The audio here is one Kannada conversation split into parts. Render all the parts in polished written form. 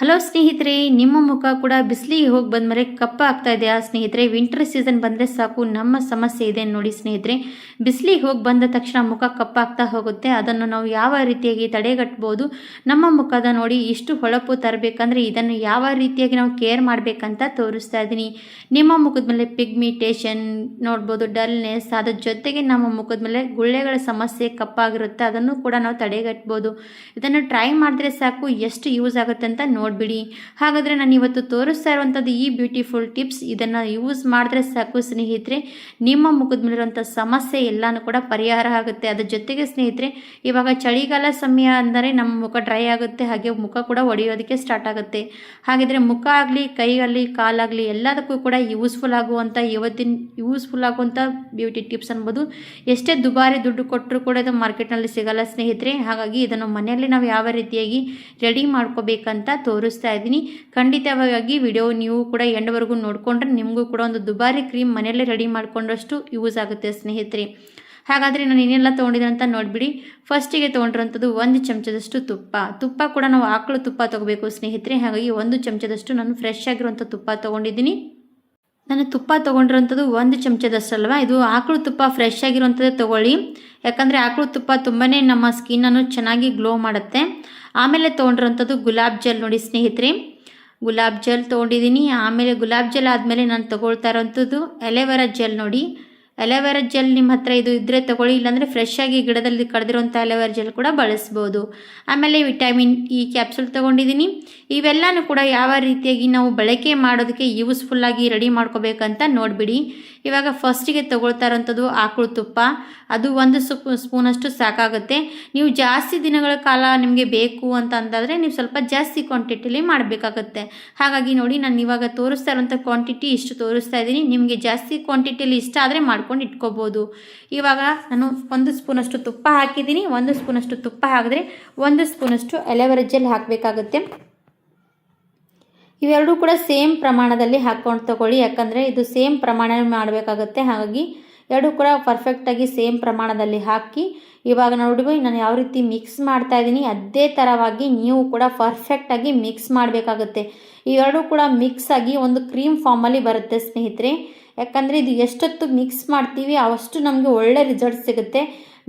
ಹಲೋ ಸ್ನೇಹಿತರೆ, ನಿಮ್ಮ ಮುಖ ಕೂಡ ಬಿಸಿಲಿಗೆ ಹೋಗಿ ಬಂದಮೇಲೆ ಕಪ್ಪ ಆಗ್ತಾ ಇದೆಯಾ ಸ್ನೇಹಿತರೆ? ವಿಂಟರ್ ಸೀಸನ್ ಬಂದರೆ ಸಾಕು ನಮ್ಮ ಸಮಸ್ಯೆ ಇದೆ ನೋಡಿ ಸ್ನೇಹಿತರೆ. ಬಿಸಿಲಿಗೆ ಹೋಗಿ ಬಂದ ತಕ್ಷಣ ಮುಖ ಕಪ್ಪಾಗ್ತಾ ಹೋಗುತ್ತೆ. ಅದನ್ನು ನಾವು ಯಾವ ರೀತಿಯಾಗಿ ತಡೆಗಟ್ಟಬಹುದು? ನಮ್ಮ ಮುಖದ ನೋಡಿ ಇಷ್ಟು ಹೊಳಪು ತರಬೇಕಂದ್ರೆ ಇದನ್ನು ಯಾವ ರೀತಿಯಾಗಿ ನಾವು ಕೇರ್ ಮಾಡಬೇಕಂತ ತೋರಿಸ್ತಾ ಇದ್ದೀನಿ. ನಿಮ್ಮ ಮುಖದ ಮೇಲೆ ಪಿಗ್ಮಿಟೇಷನ್ ನೋಡ್ಬೋದು, ಡಲ್ನೆಸ್, ಅದ್ರ ಜೊತೆಗೆ ನಮ್ಮ ಮುಖದ ಮೇಲೆ ಗುಳ್ಳೆಗಳ ಸಮಸ್ಯೆ ಕಪ್ಪಾಗಿರುತ್ತೆ, ಅದನ್ನು ಕೂಡ ನಾವು ತಡೆಗಟ್ಬೋದು. ಇದನ್ನು ಟ್ರೈ ಮಾಡಿದ್ರೆ ಸಾಕು ಎಷ್ಟು ಯೂಸ್ ಆಗುತ್ತೆ ಅಂತ ನೋಡ್ಬಿಡಿ. ಹಾಗಾದರೆ ನಾನು ಇವತ್ತು ತೋರಿಸ್ತಾ ಇರುವಂಥದ್ದು ಈ ಬ್ಯೂಟಿಫುಲ್ ಟಿಪ್ಸ್, ಇದನ್ನು ಯೂಸ್ ಮಾಡಿದ್ರೆ ಸಾಕು ಸ್ನೇಹಿತರೆ, ನಿಮ್ಮ ಮುಖದ ಮೇಲಿರುವಂಥ ಸಮಸ್ಯೆ ಎಲ್ಲನೂ ಕೂಡ ಪರಿಹಾರ ಆಗುತ್ತೆ. ಅದ್ರ ಜೊತೆಗೆ ಸ್ನೇಹಿತರೆ, ಇವಾಗ ಚಳಿಗಾಲ ಸಮಯ ಅಂದರೆ ನಮ್ಮ ಮುಖ ಡ್ರೈ ಆಗುತ್ತೆ, ಹಾಗೆ ಮುಖ ಕೂಡ ಒಡೆಯೋದಕ್ಕೆ ಸ್ಟಾರ್ಟ್ ಆಗುತ್ತೆ. ಹಾಗಿದ್ರೆ ಮುಖ ಆಗಲಿ, ಕೈಗಲಿ, ಕಾಲಾಗಲಿ ಎಲ್ಲದಕ್ಕೂ ಕೂಡ ಯೂಸ್ಫುಲ್ ಆಗುವಂಥ ಬ್ಯೂಟಿ ಟಿಪ್ಸ್ ಅನ್ಬೋದು. ಎಷ್ಟೇ ದುಬಾರಿ ದುಡ್ಡು ಕೊಟ್ಟರು ಕೂಡ ಇದು ಮಾರ್ಕೆಟ್ನಲ್ಲಿ ಸಿಗಲ್ಲ ಸ್ನೇಹಿತರೆ. ಹಾಗಾಗಿ ಇದನ್ನು ಮನೆಯಲ್ಲಿ ನಾವು ಯಾವ ರೀತಿಯಾಗಿ ರೆಡಿ ಮಾಡ್ಕೋಬೇಕಂತ ತೋರಿಸ್ತಾ ಇದ್ದೀನಿ. ಖಂಡಿತವಾಗಿ ವಿಡಿಯೋ ನೀವು ಕೂಡ ಎಂಡವರೆಗೂ ನೋಡಿಕೊಂಡ್ರೆ ನಿಮಗೂ ಕೂಡ ಒಂದು ದುಬಾರಿ ಕ್ರೀಮ್ ಮನೆಯಲ್ಲೇ ರೆಡಿ ಮಾಡಿಕೊಂಡಷ್ಟು ಯೂಸ್ ಆಗುತ್ತೆ ಸ್ನೇಹಿತರೆ. ಹಾಗಾದರೆ ನಾನು ಏನೆಲ್ಲ ತೊಗೊಂಡಿದ್ದೀನಿ ಅಂತ ನೋಡಿಬಿಡಿ. ಫಸ್ಟಿಗೆ ತೊಗೊಂಡಿರೋಂಥದ್ದು 1 ಚಮಚದಷ್ಟು ತುಪ್ಪ ಕೂಡ ನಾವು ಆಕಳು ತುಪ್ಪ ತೊಗೋಬೇಕು ಸ್ನೇಹಿತರೆ. ಹಾಗಾಗಿ 1 ಚಮಚದಷ್ಟು ನಾನು ಫ್ರೆಶ್ ಆಗಿರುವಂಥ ತುಪ್ಪ ತೊಗೊಂಡಿದ್ದೀನಿ. ನಾನು ತುಪ್ಪ ತೊಗೊಂಡಿರೋಂಥದ್ದು 1 ಚಮಚದಷ್ಟಲ್ವ, ಇದು ಆಕಳು ತುಪ್ಪ ಫ್ರೆಶ್ ಆಗಿರುವಂಥದ್ದು ತೊಗೊಳ್ಳಿ. ಯಾಕಂದರೆ ಆಕಳು ತುಪ್ಪ ತುಂಬಾ ನಮ್ಮ ಸ್ಕಿನ್ನನ್ನು ಚೆನ್ನಾಗಿ ಗ್ಲೋ ಮಾಡುತ್ತೆ. ಆಮೇಲೆ ತೊಗೊಂಡಿರೋಂಥದ್ದು ಗುಲಾಬ್ ಜೆಲ್ ನೋಡಿ ಸ್ನೇಹಿತರೆ, ಗುಲಾಬ್ ಜೆಲ್ ತೊಗೊಂಡಿದ್ದೀನಿ. ಆಮೇಲೆ ಗುಲಾಬ್ ಜೆಲ್ ಆದಮೇಲೆ ನಾನು ತೊಗೊಳ್ತಾ ಇರೋಂಥದ್ದು ಎಲೆವೆರಾ ಜೆಲ್ ನೋಡಿ. ಎಲೆವೆರಾ ಜೆಲ್ ನಿಮ್ಮ ಹತ್ರ ಇದು ಇದ್ದರೆ ತೊಗೊಳ್ಳಿ, ಇಲ್ಲಾಂದರೆ ಫ್ರೆಶ್ ಆಗಿ ಗಿಡದಲ್ಲಿ ಕಳೆದಿರೋಂಥ ಎಲೆವೆರಾ ಜೆಲ್ ಕೂಡ ಬಳಸ್ಬೋದು. ಆಮೇಲೆ ವಿಟಮಿನ್ ಇ ಕ್ಯಾಪ್ಸೂಲ್ ತೊಗೊಂಡಿದ್ದೀನಿ. ಇವೆಲ್ಲನೂ ಕೂಡ ಯಾವ ರೀತಿಯಾಗಿ ನಾವು ಬಳಕೆ ಮಾಡೋದಕ್ಕೆ ಯೂಸ್ಫುಲ್ಲಾಗಿ ರೆಡಿ ಮಾಡ್ಕೋಬೇಕಂತ ನೋಡಿಬಿಡಿ. ಇವಾಗ ಫಸ್ಟಿಗೆ ತೊಗೊಳ್ತಾ ಇರೋಂಥದ್ದು ಆಕಳು ತುಪ್ಪ, ಅದು 1 ಸ್ಪೂನಷ್ಟು ಸಾಕಾಗುತ್ತೆ. ನೀವು ಜಾಸ್ತಿ ದಿನಗಳ ಕಾಲ ನಿಮಗೆ ಬೇಕು ಅಂತಂದಾದರೆ ನೀವು ಸ್ವಲ್ಪ ಜಾಸ್ತಿ ಕ್ವಾಂಟಿಟಿಲಿ ಮಾಡಬೇಕಾಗತ್ತೆ. ಹಾಗಾಗಿ ನೋಡಿ, ನಾನು ಇವಾಗ ತೋರಿಸ್ತಾ ಇರೋಂಥ ಕ್ವಾಂಟಿಟಿ ಇಷ್ಟು ತೋರಿಸ್ತಾ ಇದ್ದೀನಿ. ನಿಮಗೆ ಜಾಸ್ತಿ ಕ್ವಾಂಟಿಟಿಯಲ್ಲಿ ಇಷ್ಟ ಆದರೆ ಮಾಡ್ಕೊಂಡು ಇಟ್ಕೋಬೋದು. ಇವಾಗ ನಾನು 1 ಸ್ಪೂನಷ್ಟು ತುಪ್ಪ ಹಾಕಿದ್ದೀನಿ. 1 ಸ್ಪೂನಷ್ಟು ತುಪ್ಪ ಹಾಕಿದ್ರೆ 1 ಸ್ಪೂನಷ್ಟು ಎಲೆವೆರಾ ಜೆಲ್ ಹಾಕಬೇಕಾಗುತ್ತೆ. ಇವೆರಡೂ ಕೂಡ ಸೇಮ್ ಪ್ರಮಾಣದಲ್ಲಿ ಹಾಕ್ಕೊಂಡು ತಗೊಳ್ಳಿ, ಯಾಕಂದರೆ ಇದು ಸೇಮ್ ಪ್ರಮಾಣ ಮಾಡಬೇಕಾಗುತ್ತೆ. ಹಾಗಾಗಿ ಎರಡೂ ಕೂಡ ಪರ್ಫೆಕ್ಟಾಗಿ ಸೇಮ್ ಪ್ರಮಾಣದಲ್ಲಿ ಹಾಕಿ ಇವಾಗ ನೋಡಿ ನಾನು ಯಾವ ರೀತಿ ಮಿಕ್ಸ್ ಮಾಡ್ತಾ ಇದ್ದೀನಿ ಅದೇ ಥರವಾಗಿ ನೀವು ಕೂಡ ಪರ್ಫೆಕ್ಟಾಗಿ ಮಿಕ್ಸ್ ಮಾಡಬೇಕಾಗುತ್ತೆ. ಇವೆರಡೂ ಕೂಡ ಮಿಕ್ಸ್ ಆಗಿ ಒಂದು ಕ್ರೀಮ್ ಫಾರ್ಮಲ್ಲಿ ಬರುತ್ತೆ ಸ್ನೇಹಿತರೆ. ಯಾಕಂದರೆ ಇದು ಎಷ್ಟೊತ್ತು ಮಿಕ್ಸ್ ಮಾಡ್ತೀವಿ ಅಷ್ಟು ನಮಗೆ ಒಳ್ಳೆ ರಿಸಲ್ಟ್ ಸಿಗುತ್ತೆ.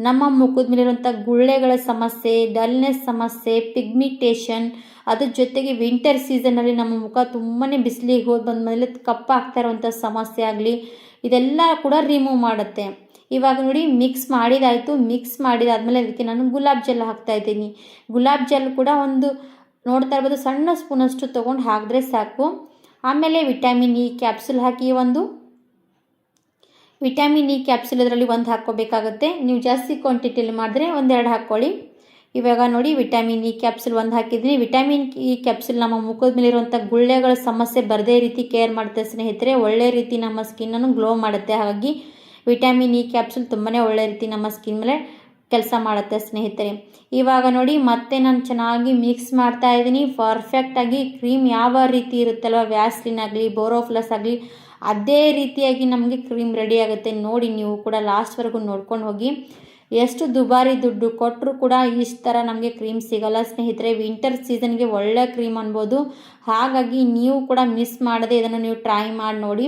ನಮ್ಮ ಮುಖದ ಮೇಲಿರುವಂಥ ಗುಳ್ಳೆಗಳ ಸಮಸ್ಯೆ, ಡಲ್ನೆಸ್ ಸಮಸ್ಯೆ, ಪಿಗ್ಮಿಟೇಷನ್, ಅದ್ರ ಜೊತೆಗೆ ವಿಂಟರ್ ಸೀಸನ್ನಲ್ಲಿ ನಮ್ಮ ಮುಖ ತುಂಬಾ ಬಿಸಿಲಿಗೆ ಹೋಗಿ ಬಂದಮೇಲೆ ಕಪ್ಪಾಗ್ತಾ ಇರುವಂಥ ಸಮಸ್ಯೆ ಆಗಲಿ ಇದೆಲ್ಲ ಕೂಡ ರಿಮೂವ್ ಮಾಡುತ್ತೆ. ಇವಾಗ ನೋಡಿ ಮಿಕ್ಸ್ ಮಾಡಿದಾಯಿತು. ಮಿಕ್ಸ್ ಮಾಡಿದಾದ್ಮೇಲೆ ಅದಕ್ಕೆ ನಾನು ಗುಲಾಬ್ ಜೆಲ್ ಹಾಕ್ತಾಯಿದ್ದೀನಿ. ಗುಲಾಬ್ ಜೆಲ್ ಕೂಡ ಒಂದು ನೋಡ್ತಾ ಇರ್ಬೋದು ಸಣ್ಣ ಸ್ಪೂನಷ್ಟು ತೊಗೊಂಡು ಹಾಕಿದ್ರೆ ಸಾಕು. ಆಮೇಲೆ ವಿಟಮಿನ್ ಇ ಕ್ಯಾಪ್ಸೂಲ್ ಹಾಕಿ ವಿಟಮಿನ್ ಇ ಕ್ಯಾಪ್ಸೂಲ್ ಇದರಲ್ಲಿ 1 ಹಾಕ್ಕೋಬೇಕಾಗುತ್ತೆ. ನೀವು ಜಾಸ್ತಿ ಕ್ವಾಂಟಿಟಿಯಲ್ಲಿ ಮಾಡಿದ್ರೆ 1-2 ಹಾಕ್ಕೊಳ್ಳಿ. ಇವಾಗ ನೋಡಿ ವಿಟಮಿನ್ ಇ ಕ್ಯಾಪ್ಸೂಲ್ 1 ಹಾಕಿದ್ದೀನಿ. ವಿಟಮಿನ್ ಇ ಕ್ಯಾಪ್ಸೂಲ್ ನಮ್ಮ ಮುಖದ ಮೇಲಿರುವಂಥ ಗುಳ್ಳೆಗಳ ಸಮಸ್ಯೆ ಬರದೇ ರೀತಿ ಕೇರ್ ಮಾಡುತ್ತೆ ಸ್ನೇಹಿತರೆ. ಒಳ್ಳೆ ರೀತಿ ನಮ್ಮ ಸ್ಕಿನ್ನನ್ನು ಗ್ಲೋ ಮಾಡುತ್ತೆ. ಹಾಗಾಗಿ ವಿಟಮಿನ್ ಇ ಕ್ಯಾಪ್ಸೂಲ್ ತುಂಬಾ ಒಳ್ಳೆ ರೀತಿ ನಮ್ಮ ಸ್ಕಿನ್ ಮೇಲೆ ಕೆಲಸ ಮಾಡುತ್ತೆ ಸ್ನೇಹಿತರೆ. ಇವಾಗ ನೋಡಿ ಮತ್ತೆ ನಾನು ಚೆನ್ನಾಗಿ ಮಿಕ್ಸ್ ಮಾಡ್ತಾ ಇದ್ದೀನಿ. ಪರ್ಫೆಕ್ಟಾಗಿ ಕ್ರೀಮ್ ಯಾವ ರೀತಿ ಇರುತ್ತಲ್ವ, ವ್ಯಾಸ್ಲಿನ್ ಆಗಲಿ, ಬೋರೋಫ್ಲಸ್ ಆಗಲಿ ಅದೇ ರೀತಿಯಾಗಿ ನಮಗೆ ಕ್ರೀಮ್ ರೆಡಿ ಆಗುತ್ತೆ. ನೋಡಿ ನೀವು ಕೂಡ ಲಾಸ್ಟ್ವರೆಗೂ ನೋಡ್ಕೊಂಡು ಹೋಗಿ. ಎಷ್ಟು ದುಬಾರಿ ದುಡ್ಡು ಕೊಟ್ಟರು ಕೂಡ ಇಷ್ಟು ಥರ ನಮಗೆ ಕ್ರೀಮ್ ಸಿಗಲ್ಲ ಸ್ನೇಹಿತರೆ. ವಿಂಟರ್ ಸೀಸನ್ಗೆ ಒಳ್ಳೆ ಕ್ರೀಮ್ ಅನ್ಬೋದು. ಹಾಗಾಗಿ ನೀವು ಕೂಡ ಮಿಸ್ ಮಾಡದೆ ಇದನ್ನು ನೀವು ಟ್ರೈ ಮಾಡಿ ನೋಡಿ.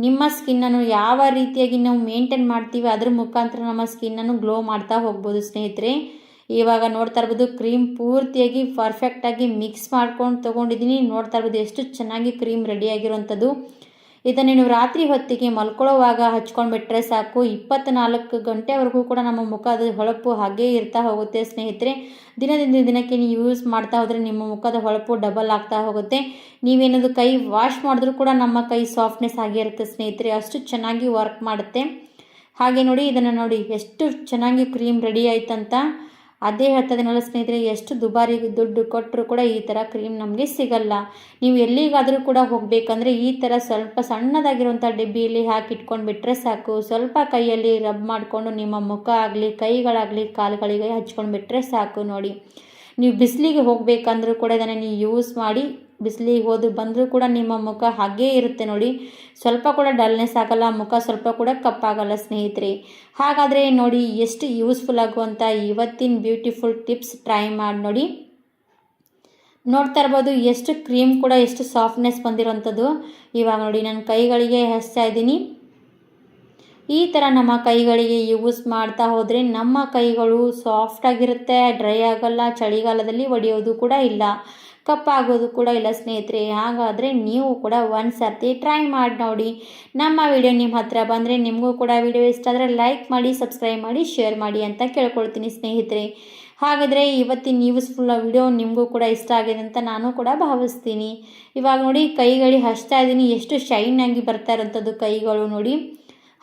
ನಿಮ್ಮ ಸ್ಕಿನ್ನನ್ನು ಯಾವ ರೀತಿಯಾಗಿ ನಾವು ಮೇಂಟೈನ್ ಮಾಡ್ತೀವಿ ಅದ್ರ ಮುಖಾಂತರ ನಮ್ಮ ಸ್ಕಿನ್ನನ್ನು ಗ್ಲೋ ಮಾಡ್ತಾ ಹೋಗ್ಬೋದು ಸ್ನೇಹಿತರೆ. ಇವಾಗ ನೋಡ್ತಾ ಇರ್ಬೋದು ಕ್ರೀಮ್ ಪೂರ್ತಿಯಾಗಿ ಪರ್ಫೆಕ್ಟಾಗಿ ಮಿಕ್ಸ್ ಮಾಡ್ಕೊಂಡು ತೊಗೊಂಡಿದ್ದೀನಿ. ನೋಡ್ತಾ ಇರ್ಬೋದು ಎಷ್ಟು ಚೆನ್ನಾಗಿ ಕ್ರೀಮ್ ರೆಡಿಯಾಗಿರೋವಂಥದ್ದು. ಇದನ್ನು ನೀವು ರಾತ್ರಿ ಹೊತ್ತಿಗೆ ಮಲ್ಕೊಳ್ಳೋವಾಗ ಹಚ್ಕೊಂಡ್ಬಿಟ್ರೆ ಸಾಕು, 24 ಗಂಟೆವರೆಗೂ ಕೂಡ ನಮ್ಮ ಮುಖದ ಹೊಳಪು ಹಾಗೇ ಇರ್ತಾ ಹೋಗುತ್ತೆ ಸ್ನೇಹಿತರೆ. ದಿನದಿಂದ ದಿನಕ್ಕೆ ನೀವು ಯೂಸ್ ಮಾಡ್ತಾ ಹೋದರೆ ನಿಮ್ಮ ಮುಖದ ಹೊಳಪು ಡಬಲ್ ಆಗ್ತಾ ಹೋಗುತ್ತೆ. ನೀವೇನದು ಕೈ ವಾಶ್ ಮಾಡಿದ್ರೂ ಕೂಡ ನಮ್ಮ ಕೈ ಸಾಫ್ಟ್ನೆಸ್ ಆಗೇ ಇರುತ್ತೆ ಸ್ನೇಹಿತರೆ. ಅಷ್ಟು ಚೆನ್ನಾಗಿ ವರ್ಕ್ ಮಾಡುತ್ತೆ. ಹಾಗೆ ನೋಡಿ ಇದನ್ನು ನೋಡಿ ಎಷ್ಟು ಚೆನ್ನಾಗಿ ಕ್ರೀಮ್ ರೆಡಿ ಆಯ್ತಂತ. ಅದೇ ಹೇಳ್ತದೇನಲ್ಲ ಸ್ನೇಹಿತರೆ, ಎಷ್ಟು ದುಬಾರಿ ದುಡ್ಡು ಕೊಟ್ಟರು ಕೂಡ ಈ ಥರ ಕ್ರೀಮ್ ನಮಗೆ ಸಿಗಲ್ಲ. ನೀವು ಎಲ್ಲಿಗಾದರೂ ಕೂಡ ಹೋಗಬೇಕಂದ್ರೆ ಈ ಥರ ಸ್ವಲ್ಪ ಸಣ್ಣದಾಗಿರುವಂಥ ಡಬ್ಬಿಯಲ್ಲಿ ಹಾಕಿಟ್ಕೊಂಡು ಬಿಟ್ಟರೆ ಸಾಕು. ಸ್ವಲ್ಪ ಕೈಯಲ್ಲಿ ರಬ್ ಮಾಡಿಕೊಂಡು ನಿಮ್ಮ ಮುಖ ಆಗಲಿ, ಕೈಗಳಾಗಲಿ, ಕಾಲುಗಳಿಗೆ ಹಚ್ಕೊಂಡು ಬಿಟ್ಟರೆ ಸಾಕು. ನೋಡಿ ನೀವು ಬಿಸಿಲಿಗೆ ಹೋಗಬೇಕಂದ್ರೂ ಕೂಡ ಇದನ್ನು ನೀವು ಯೂಸ್ ಮಾಡಿ ಬಿಸಿಲಿಗೆ ಹೋದು ಬಂದರೂ ಕೂಡ ನಿಮ್ಮ ಮುಖ ಹಾಗೇ ಇರುತ್ತೆ ನೋಡಿ. ಸ್ವಲ್ಪ ಕೂಡ ಡಲ್ನೆಸ್ ಆಗಲ್ಲ, ಮುಖ ಸ್ವಲ್ಪ ಕೂಡ ಕಪ್ಪಾಗಲ್ಲ ಸ್ನೇಹಿತರೆ. ಹಾಗಾದರೆ ನೋಡಿ ಎಷ್ಟು ಯೂಸ್ಫುಲ್ ಆಗುವಂಥ ಇವತ್ತಿನ ಬ್ಯೂಟಿಫುಲ್ ಟಿಪ್ಸ್ ಟ್ರೈ ಮಾಡಿ ನೋಡಿ. ನೋಡ್ತಾ ಇರ್ಬೋದು ಎಷ್ಟು ಕ್ರೀಮ್ ಕೂಡ ಎಷ್ಟು ಸಾಫ್ಟ್ನೆಸ್ ಬಂದಿರೋಂಥದ್ದು. ಇವಾಗ ನೋಡಿ ನಾನು ಕೈಗಳಿಗೆ ಹಚ್ತಾ ಇದ್ದೀನಿ. ಈ ಥರ ನಮ್ಮ ಕೈಗಳಿಗೆ ಯೂಸ್ ಮಾಡ್ತಾ ಹೋದರೆ ನಮ್ಮ ಕೈಗಳು ಸಾಫ್ಟಾಗಿರುತ್ತೆ, ಡ್ರೈ ಆಗಲ್ಲ, ಚಳಿಗಾಲದಲ್ಲಿ ಒಡೆಯೋದು ಕೂಡ ಇಲ್ಲ, ಕಪ್ಪಾಗೋದು ಕೂಡ ಇಲ್ಲ ಸ್ನೇಹಿತರೆ. ಹಾಗಾದರೆ ನೀವು ಕೂಡ ಒಂದು ಸರ್ತಿ ಟ್ರೈ ಮಾಡಿ ನೋಡಿ. ನಮ್ಮ ವಿಡಿಯೋ ನಿಮ್ಮ ಹತ್ರ ಬಂದರೆ ನಿಮಗೂ ಕೂಡ ವಿಡಿಯೋ ಇಷ್ಟ ಆದರೆ ಲೈಕ್ ಮಾಡಿ, ಸಬ್ಸ್ಕ್ರೈಬ್ ಮಾಡಿ, ಶೇರ್ ಮಾಡಿ ಅಂತ ಕೇಳ್ಕೊಳ್ತೀನಿ ಸ್ನೇಹಿತರೆ. ಹಾಗಾದರೆ ಇವತ್ತಿನ ಯೂಸ್ಫುಲ್ ವಿಡಿಯೋ ನಿಮಗೂ ಕೂಡ ಇಷ್ಟ ಆಗಿದೆ ಅಂತ ನಾನು ಕೂಡ ಭಾವಿಸ್ತೀನಿ. ಇವಾಗ ನೋಡಿ ಕೈಗಳಿಗೆ ಹಚ್ತಾ ಇದ್ದೀನಿ, ಎಷ್ಟು ಶೈನಾಗಿ ಬರ್ತಾ ಇರೋಂಥದ್ದು ಕೈಗಳು ನೋಡಿ.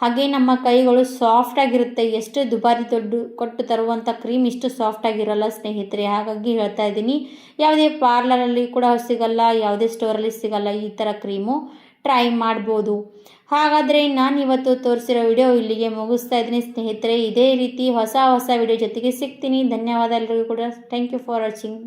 ಹಾಗೆ ನಮ್ಮ ಕೈಗಳು ಸಾಫ್ಟಾಗಿರುತ್ತೆ. ಎಷ್ಟು ದುಬಾರಿ ದುಡ್ಡು ಕೊಟ್ಟು ತರುವಂಥ ಕ್ರೀಮ್ ಇಷ್ಟು ಸಾಫ್ಟಾಗಿರಲ್ಲ ಸ್ನೇಹಿತರೆ. ಹಾಗಾಗಿ ಹೇಳ್ತಾ ಇದ್ದೀನಿ, ಯಾವುದೇ ಪಾರ್ಲರಲ್ಲಿ ಕೂಡ ಸಿಗಲ್ಲ, ಯಾವುದೇ ಸ್ಟೋರಲ್ಲಿ ಸಿಗಲ್ಲ ಈ ಥರ ಕ್ರೀಮು. ಟ್ರೈ ಮಾಡ್ಬೋದು. ಹಾಗಾದರೆ ನಾನು ಇವತ್ತು ತೋರಿಸಿರೋ ವಿಡಿಯೋ ಇಲ್ಲಿಗೆ ಮುಗಿಸ್ತಾ ಇದ್ದೀನಿ ಸ್ನೇಹಿತರೆ. ಇದೇ ರೀತಿ ಹೊಸ ವಿಡಿಯೋ ಜೊತೆಗೆ ಸಿಗ್ತೀನಿ. ಧನ್ಯವಾದ ಎಲ್ಲರಿಗೂ ಕೂಡ. Thank you for watching.